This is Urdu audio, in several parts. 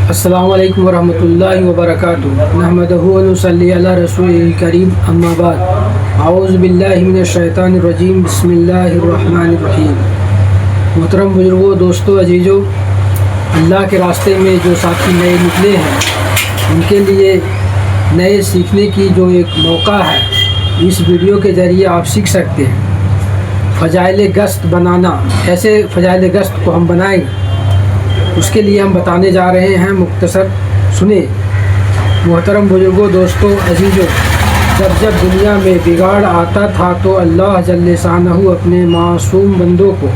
السلام علیکم ورحمۃ اللہ وبرکاتہ نحمدہ و نصلی علی رسول کریم اما بعد اعوذ باللہ من الشیطان الرجیم بسم اللہ الرحمن الرحیم۔ محترم بزرگوں، دوستوں، عزیزوں، اللہ کے راستے میں جو ساتھی نئے نکلے ہیں ان کے لیے نئے سیکھنے کی جو ایک موقع ہے، اس ویڈیو کے ذریعے آپ سیکھ سکتے ہیں فضائل گشت بنانا۔ ایسے فضائل گشت کو ہم بنائیں گے، اس کے لیے ہم بتانے جا رہے ہیں، مختصر سنیں۔ محترم بزرگوں، دوستوں، عزیزوں، جب دنیا میں بگاڑ آتا تھا تو اللہ جل شانہ اپنے معصوم بندوں کو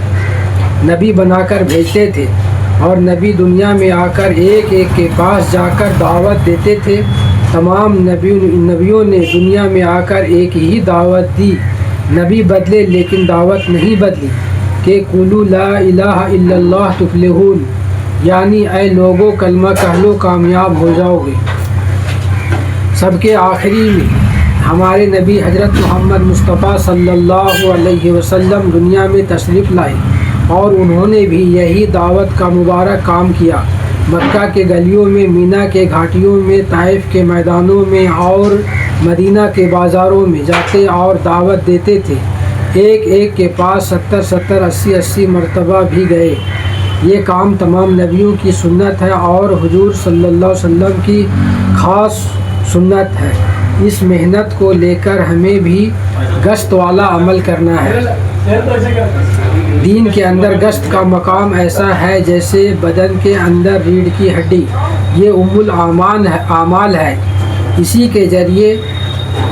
نبی بنا کر بھیجتے تھے، اور نبی دنیا میں آ کر ایک ایک کے پاس جا کر دعوت دیتے تھے۔ تمام نبیوں نے دنیا میں آ کر ایک ہی دعوت دی، نبی بدلے لیکن دعوت نہیں بدلی کہ قولوا لا الہ الا اللہ تفلحون، یعنی اے لوگوں کلمہ کہہ لو کامیاب ہو جاؤ گے۔ سب کے آخری میں ہمارے نبی حضرت محمد مصطفیٰ صلی اللہ علیہ وسلم دنیا میں تشریف لائے، اور انہوں نے بھی یہی دعوت کا مبارک کام کیا۔ مکہ کے گلیوں میں، مینا کے گھاٹیوں میں، طائف کے میدانوں میں اور مدینہ کے بازاروں میں جاتے اور دعوت دیتے تھے۔ ایک ایک کے پاس 70 80 مرتبہ بھی گئے۔ یہ کام تمام نبیوں کی سنت ہے اور حضور صلی اللہ علیہ وسلم کی خاص سنت ہے۔ اس محنت کو لے کر ہمیں بھی گشت والا عمل کرنا ہے۔ دین کے اندر گشت کا مقام ایسا ہے جیسے بدن کے اندر ریڑھ کی ہڈی۔ یہ اعمال ہے، اسی کے ذریعے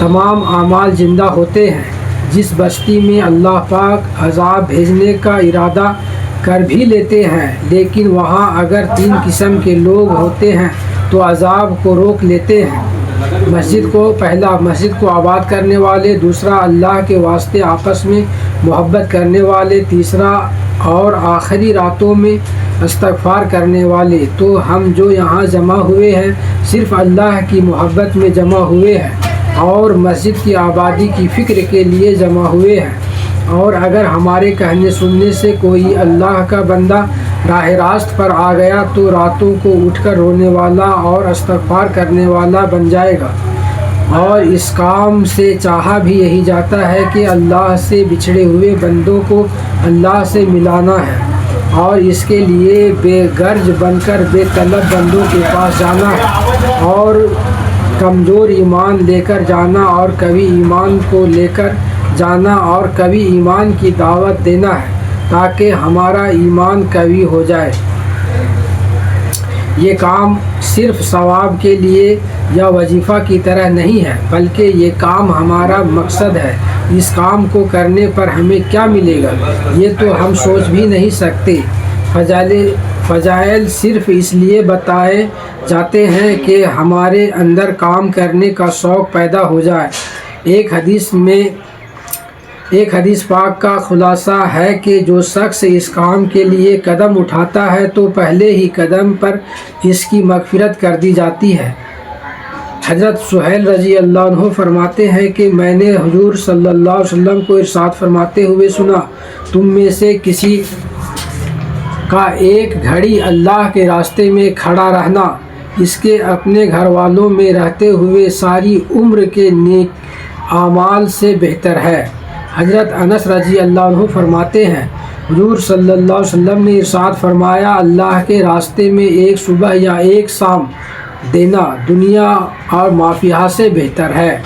تمام اعمال زندہ ہوتے ہیں۔ جس بستی میں اللہ پاک عذاب بھیجنے کا ارادہ کر بھی لیتے ہیں، لیکن وہاں اگر 3 قسم کے لوگ ہوتے ہیں تو عذاب کو روک لیتے ہیں۔ پہلا مسجد کو آباد کرنے والے، دوسرا اللہ کے واسطے آپس میں محبت کرنے والے، تیسرا اور آخری راتوں میں استغفار کرنے والے۔ تو ہم جو یہاں جمع ہوئے ہیں صرف اللہ کی محبت میں جمع ہوئے ہیں اور مسجد کی آبادی کی فکر کے لیے جمع ہوئے ہیں۔ اور اگر ہمارے کہنے سننے سے کوئی اللہ کا بندہ راہ راست پر آ گیا تو راتوں کو اٹھ کر رونے والا اور استغفار کرنے والا بن جائے گا۔ اور اس کام سے چاہا بھی یہی جاتا ہے کہ اللہ سے بچھڑے ہوئے بندوں کو اللہ سے ملانا ہے، اور اس کے لیے بے غرض بن کر بے طلب بندوں کے پاس جانا ہے، اور کمزور ایمان لے کر جانا اور کبھی ایمان کو لے کر جانا اور کبھی ایمان کی دعوت دینا ہے تاکہ ہمارا ایمان قوی ہو جائے۔ یہ کام صرف ثواب کے لیے یا وظیفہ کی طرح نہیں ہے، بلکہ یہ کام ہمارا مقصد ہے۔ اس کام کو کرنے پر ہمیں کیا ملے گا یہ تو ہم سوچ بھی نہیں سکتے۔ فضائل صرف اس لیے بتائے جاتے ہیں کہ ہمارے اندر کام کرنے کا شوق پیدا ہو جائے۔ ایک حدیث پاک کا خلاصہ ہے کہ جو شخص اس کام کے لیے قدم اٹھاتا ہے تو پہلے ہی قدم پر اس کی مغفرت کر دی جاتی ہے۔ حضرت سہیل رضی اللہ عنہ فرماتے ہیں کہ میں نے حضور صلی اللہ علیہ وسلم کو ارشاد فرماتے ہوئے سنا، تم میں سے کسی کا ایک گھڑی اللہ کے راستے میں کھڑا رہنا اس کے اپنے گھر والوں میں رہتے ہوئے ساری عمر کے نیک اعمال سے بہتر ہے۔ حضرت انس رضی اللہ عنہ فرماتے ہیں، حضور صلی اللہ علیہ وسلم نے ارشاد فرمایا، اللہ کے راستے میں ایک صبح یا ایک شام دینا دنیا اور ما فیہا سے بہتر ہے۔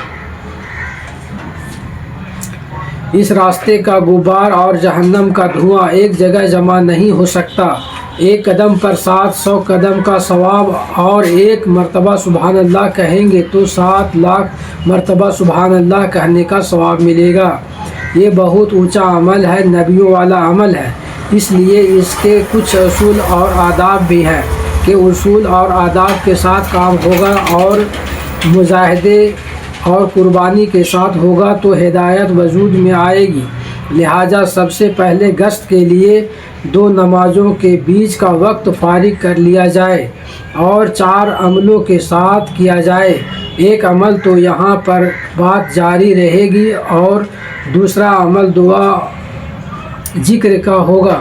اس راستے کا غبار اور جہنم کا دھواں ایک جگہ جمع نہیں ہو سکتا۔ ایک قدم پر 700 قدم کا ثواب، اور ایک مرتبہ سبحان اللہ کہیں گے تو 7 لاکھ مرتبہ سبحان اللہ کہنے کا ثواب ملے گا۔ یہ بہت اونچا عمل ہے، نبیوں والا عمل ہے، اس لیے اس کے کچھ اصول اور آداب بھی ہیں کہ اصول اور آداب کے ساتھ کام ہوگا اور مجاہدے اور قربانی کے ساتھ ہوگا تو ہدایت وجود میں آئے گی۔ لہٰذا سب سے پہلے گشت کے لیے 2 نمازوں کے بیچ کا وقت فارغ کر لیا جائے اور 4 عملوں کے ساتھ کیا جائے۔ ایک عمل تو یہاں پر بات جاری رہے گی اور دوسرا عمل دعا ذکر کا ہوگا۔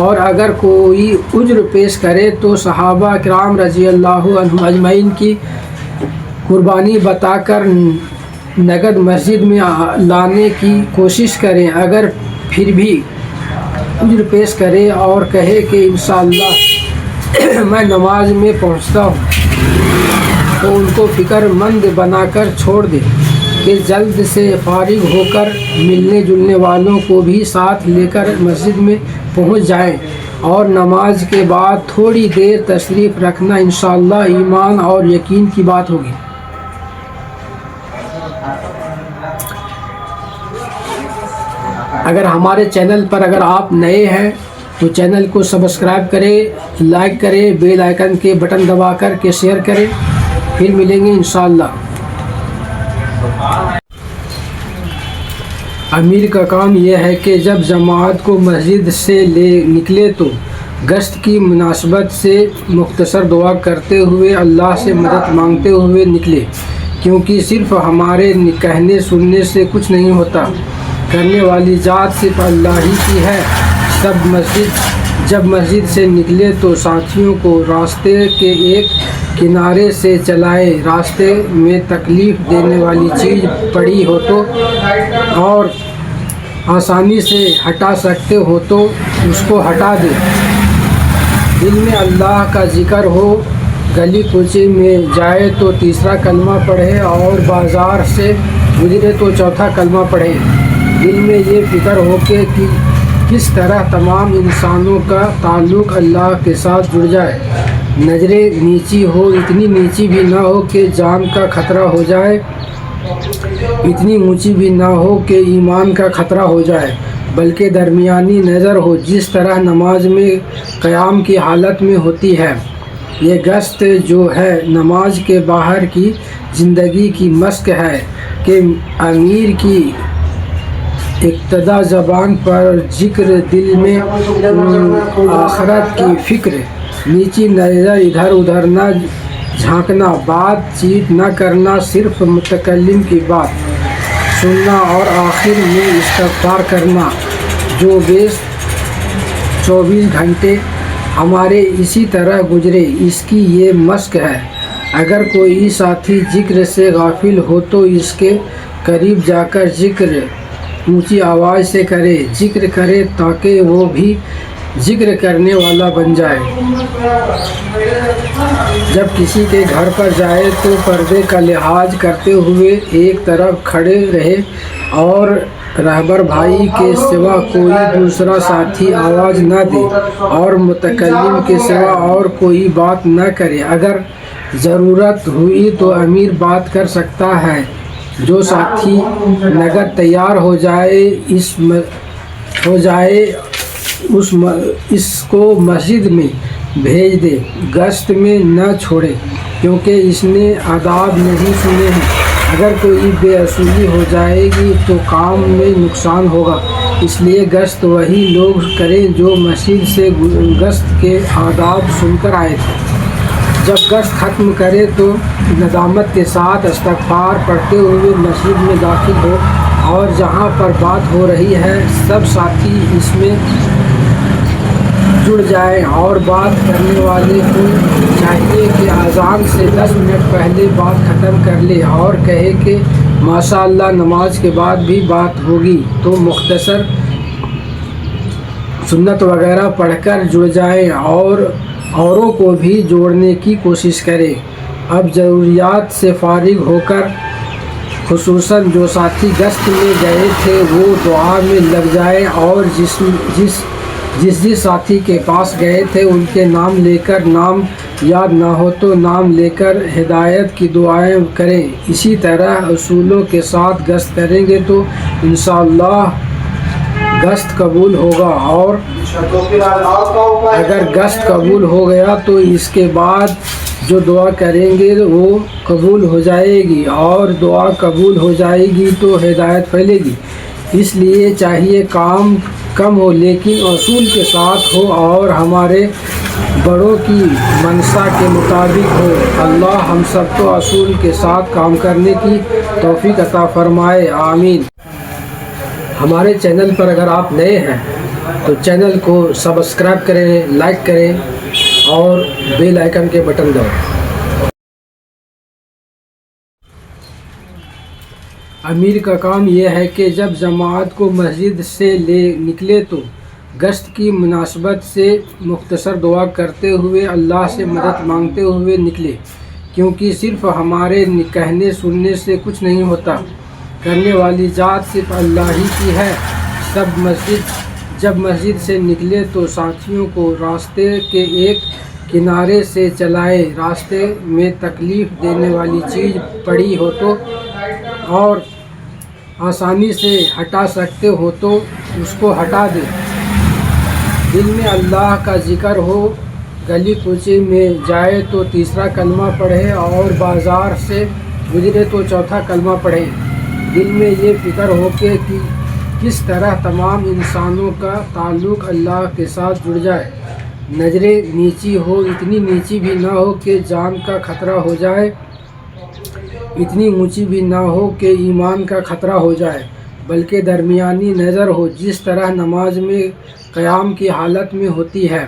اور اگر کوئی عذر پیش کرے تو صحابہ کرام رضی اللہ عنہم اجمعین کی قربانی بتا کر نقد مسجد میں لانے کی کوشش کریں۔ اگر پھر بھی عذر پیش کرے اور کہے کہ انشاءاللہ میں نماز میں پہنچتا ہوں، تو ان کو فکر مند بنا کر چھوڑ دے کہ جلد سے فارغ ہو کر ملنے جلنے والوں کو بھی ساتھ لے کر مسجد میں پہنچ جائیں، اور نماز کے بعد تھوڑی دیر تشریف رکھنا انشاءاللہ ایمان اور یقین کی بات ہوگی۔ اگر ہمارے چینل پر اگر آپ نئے ہیں تو چینل کو سبسکرائب کریں، لائک کریں، بیل آئیکن کے بٹن دبا کر کے شیئر کریں۔ پھر ملیں گے انشاءاللہ۔ امیر کا کام یہ ہے کہ جب جماعت کو مسجد سے لے نکلے تو گشت کی مناسبت سے مختصر دعا کرتے ہوئے اللہ سے مدد مانگتے ہوئے نکلے، کیونکہ صرف ہمارے کہنے سننے سے کچھ نہیں ہوتا، کرنے والی ذات صرف اللہ ہی کی ہے۔ جب مسجد سے نکلے تو ساتھیوں کو راستے کے ایک کنارے سے چلائے، راستے میں تکلیف دینے والی چیز پڑی ہو تو اور آسانی سے ہٹا سکتے ہو تو اس کو ہٹا دے، دل میں اللہ کا ذکر ہو، گلی کوچے میں جائے تو تیسرا کلمہ پڑھے اور بازار سے گزرے تو چوتھا کلمہ پڑھے، دل میں یہ فکر ہو کہ کس طرح تمام انسانوں کا تعلق اللہ کے ساتھ جڑ جائے، نظریں نیچی ہو، اتنی نیچی بھی نہ ہو کہ جان کا خطرہ ہو جائے، اتنی اونچی بھی نہ ہو کہ ایمان کا خطرہ ہو جائے، بلکہ درمیانی نظر ہو، جس طرح نماز میں قیام کی حالت میں ہوتی ہے۔ یہ گشت جو ہے نماز کے باہر کی زندگی کی مشق ہے کہ امیر کی ابتدا زبان پر ذکر، دل میں آخرت کی فکر، نیچی نظر، ادھر ادھر نہ جھانکنا، بات چیت نہ کرنا، صرف متکلم کی بات سننا اور آخر میں استغفار کرنا، جو 24 گھنٹے ہمارے اسی طرح گزرے، اس کی یہ مشق ہے۔ اگر کوئی ساتھی ذکر سے غافل ہو تو اس کے قریب جا کر ذکر اونچی آواز سے کرے، ذکر کرے تاکہ وہ بھی ذکر کرنے والا بن جائے۔ جب کسی کے گھر پر جائے تو پردے کا لحاظ کرتے ہوئے ایک طرف کھڑے رہے اور رہبر بھائی کے سوا کوئی دوسرا ساتھی آواز نہ دے اور متکلم کے سوا اور کوئی بات نہ کرے۔ اگر ضرورت ہوئی تو امیر بات کر سکتا ہے، جو ساتھی نقد تیار ہو جائے اس کو مسجد میں بھیج دے، گشت میں نہ چھوڑے، کیونکہ اس نے آداب نہیں سنے ہیں۔ اگر کوئی بے اصولی ہو جائے گی تو کام میں نقصان ہوگا، اس لیے گشت وہی لوگ کریں جو مسجد سے گشت کے آداب سن کر آئے تھے۔ جب گشت ختم کرے تو ندامت کے ساتھ استغفار پڑھتے ہوئے مسجد میں داخل ہو، اور جہاں پر بات ہو رہی ہے سب ساتھی اس میں جڑ جائیں، اور بات کرنے والے کو چاہیے کہ اذان سے 10 منٹ پہلے بات ختم کر لے اور کہے کہ ماشاءاللہ نماز کے بعد بھی بات ہوگی، تو مختصر سنت وغیرہ پڑھ کر جڑ جائیں اور اوروں کو بھی جوڑنے کی کوشش کریں۔ اب ضروریات سے فارغ ہو کر خصوصاً جو ساتھی گشت میں گئے تھے وہ دعا میں لگ جائیں، اور جس ساتھی کے پاس گئے تھے ان کے نام لے کر، نام یاد نہ ہو تو نام لے کر ہدایت کی دعائیں کریں۔ اسی طرح اصولوں کے ساتھ گشت کریں گے تو انشاءاللہ گشت قبول ہوگا، اور اگر گشت قبول ہو گیا تو اس کے بعد جو دعا کریں گے وہ قبول ہو جائے گی، اور دعا قبول ہو جائے گی تو ہدایت پھیلے گی۔ اس لیے چاہیے کام کم ہو لیکن اصول کے ساتھ ہو اور ہمارے بڑوں کی منشا کے مطابق ہو۔ اللہ ہم سب کو اصول کے ساتھ کام کرنے کی توفیق عطا فرمائے، آمین۔ ہمارے چینل پر اگر آپ نئے ہیں تو چینل کو سبسکرائب کریں، لائک کریں اور بیل آئیکن کے بٹن دبائیں۔ امیر کا کام یہ ہے کہ جب جماعت کو مسجد سے لے نکلے تو گشت کی مناسبت سے مختصر دعا کرتے ہوئے اللہ سے مدد مانگتے ہوئے نکلے، کیونکہ صرف ہمارے کہنے سننے سے کچھ نہیں ہوتا، کرنے والی ذات صرف اللہ ہی کی ہے۔ جب مسجد سے نکلے تو ساتھیوں کو راستے کے ایک کنارے سے چلائے، راستے میں تکلیف دینے والی چیز پڑی ہو تو اور آسانی سے ہٹا سکتے ہو تو اس کو ہٹا دے، دل میں اللہ کا ذکر ہو، گلی کوچے میں جائے تو تیسرا کلمہ پڑھے اور بازار سے گزرے تو چوتھا کلمہ پڑھے، دل میں یہ فکر ہو کہ کس طرح تمام انسانوں کا تعلق اللہ کے ساتھ جڑ جائے، نظریں نیچی ہو، اتنی نیچی بھی نہ ہو کہ جان کا خطرہ ہو جائے، اتنی اونچی بھی نہ ہو کہ ایمان کا خطرہ ہو جائے، بلکہ درمیانی نظر ہو، جس طرح نماز میں قیام کی حالت میں ہوتی ہے۔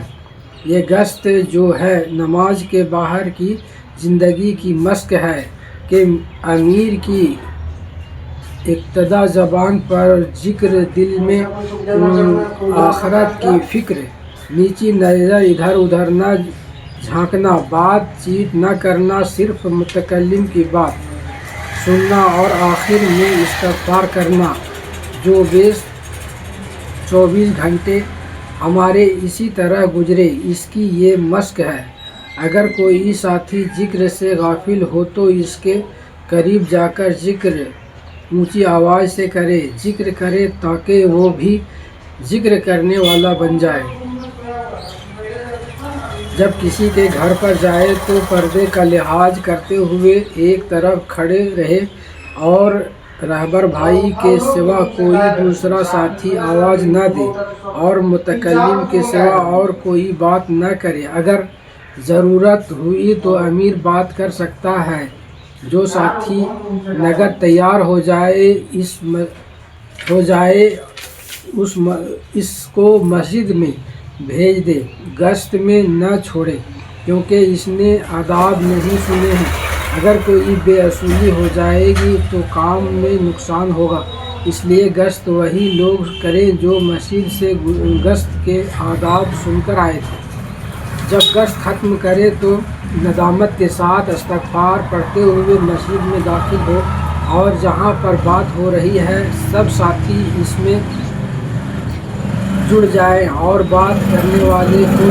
یہ گشت جو ہے نماز کے باہر کی زندگی کی مشق ہے کہ امیر کی ابتدا زبان پر ذکر، دل میں آخرت کی فکر، نیچی نظر، ادھر ادھر نہ جھانکنا، بات چیت نہ کرنا، صرف متکلم کی بات سننا اور آخر میں استغفار کرنا۔ جو 24 گھنٹے ہمارے اسی طرح گزرے، اس کی یہ مشق ہے۔ اگر کوئی ساتھی ذکر سے غافل ہو تو اس کے قریب جا کر ذکر اونچی آواز سے ذکر کرے تاکہ وہ بھی ذکر کرنے والا بن جائے۔ جب کسی کے گھر پر جائے تو پردے کا لحاظ کرتے ہوئے ایک طرف کھڑے رہے اور رہبر بھائی کے سوا کوئی دوسرا ساتھی آواز نہ دے اور متکلم کے سوا اور کوئی بات نہ کرے۔ اگر ضرورت ہوئی تو امیر بات کر سکتا ہے۔ جو ساتھی نقد تیار ہو جائے اس کو مسجد میں بھیج دے، گشت میں نہ چھوڑے، کیونکہ اس نے آداب نہیں سنے ہیں۔ اگر کوئی بے اصولی ہو جائے گی تو کام میں نقصان ہوگا، اس لیے گشت وہی لوگ کریں جو مسجد سے گشت کے آداب سن کر آئے تھے۔ جب گشت ختم کرے تو ندامت کے ساتھ استغفار پڑھتے ہوئے مسجد میں داخل ہو اور جہاں پر بات ہو رہی ہے سب ساتھی اس میں جڑ جائیں، اور بات کرنے والے کو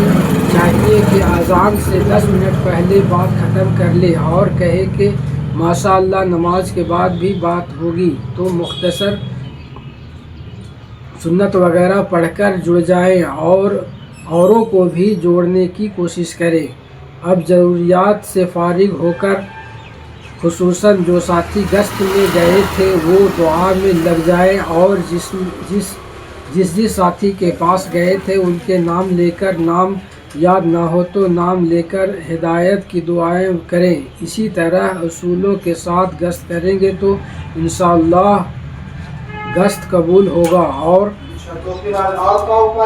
چاہیے کہ اذان سے 10 منٹ پہلے بات ختم کر لے اور کہے کہ ماشاءاللہ نماز کے بعد بھی بات ہوگی، تو مختصر سنت وغیرہ پڑھ کر جڑ جائیں اور اوروں کو بھی جوڑنے کی کوشش کریں۔ اب ضروریات سے فارغ ہو کر خصوصاً جو ساتھی گشت میں گئے تھے وہ دعا میں لگ جائیں اور جس ساتھی کے پاس گئے تھے ان کے نام لے کر، نام یاد نہ ہو تو نام لے کر ہدایت کی دعائیں کریں۔ اسی طرح اصولوں کے ساتھ گشت کریں گے تو انشاءاللہ گشت قبول ہوگا، اور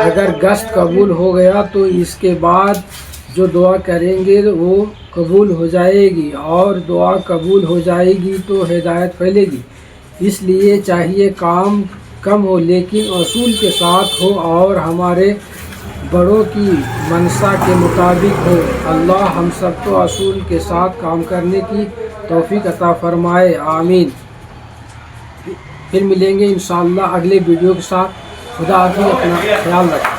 اگر گشت قبول ہو گیا تو اس کے بعد جو دعا کریں گے وہ قبول ہو جائے گی، اور دعا قبول ہو جائے گی تو ہدایت پھیلے گی۔ اس لیے چاہیے کام کم ہو لیکن اصول کے ساتھ ہو اور ہمارے بڑوں کی منشا کے مطابق ہو۔ اللہ ہم سب کو اصول کے ساتھ کام کرنے کی توفیق عطا فرمائے، آمین۔ پھر ملیں گے انشاءاللہ اگلے ویڈیو کے ساتھ۔ خدا حافظ، اپنا خیال رکھیں۔